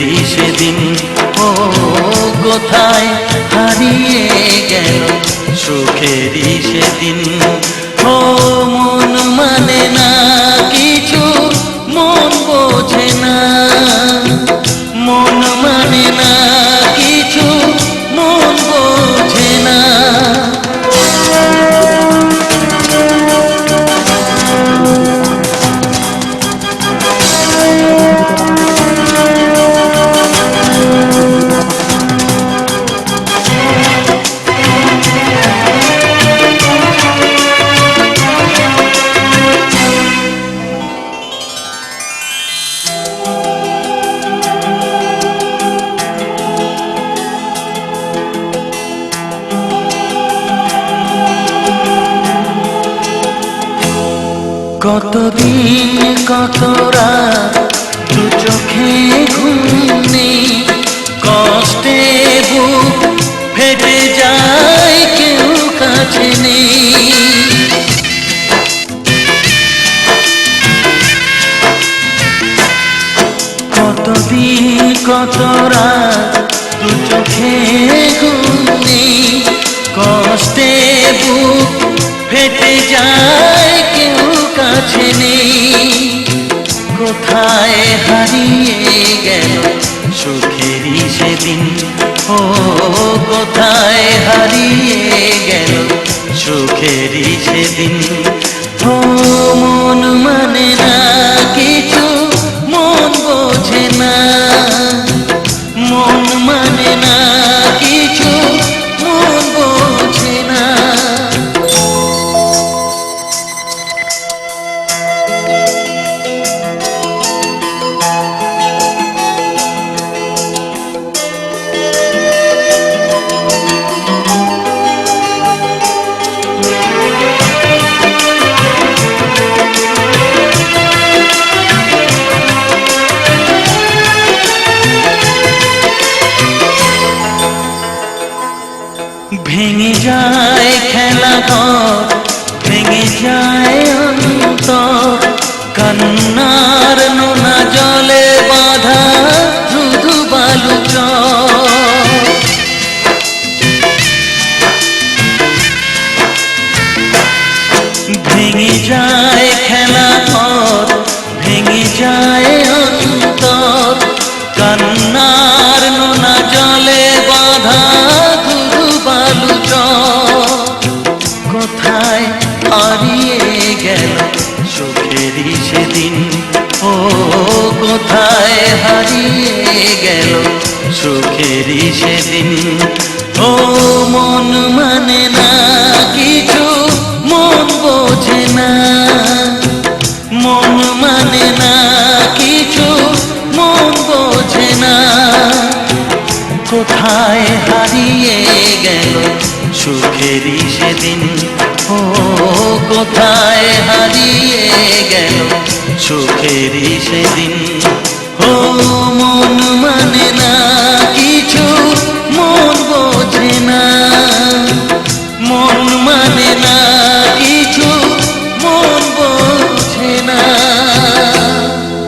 সুখেরই সেদিন। ও কোথায় হারিয়ে গেল সুখেরই সেদিন। ও মন মানে না কিছু, মন বোঝে না, মন মানে না কিছু, মন বোঝে না। কতদিন কত রাত দু চোখে ঘুম নেই, কষ্টে বুক ফেটে যায় কেউ কাছে নেই। কতদিন কত রাত দু চোখে ঘুম নেই, কষ্টে বুক ফেটে যায় কেউ কাছে নেই। কোথায় হারিয়ে গেল সুখেরই সেদিন। ও কোথায় হারিয়ে গেল সুখেরই সেদিন। ও মন মানে না কিছু, মন বোঝে না, মন মানে না কিছু, মন বোঝে না। ভেঙে যায় খেলা ঘর, ভেঙে যায় অন্তর, কান্নার নোনা জলে বাঁধা ধুধু বালু চর। ভেঙে যায় খেলা ঘর, ভেঙে যায় অন্তর, কান্নার নোনা জলে বাঁধা বালু চর। কোথায় হারিয়ে গেল সুখেরই সেদিন। ও কোথায় হারিয়ে গেল সুখেরই সেদিন। ও মন মানে না কিছু, মন বোঝে না, মন মানে না কিছু, মন বোঝে না। কোথায় হারিয়ে গেল সুখেরই সেদিন। ও কোথায় হারিয়ে গেল সুখেরই সেদিন। ও মন মানে না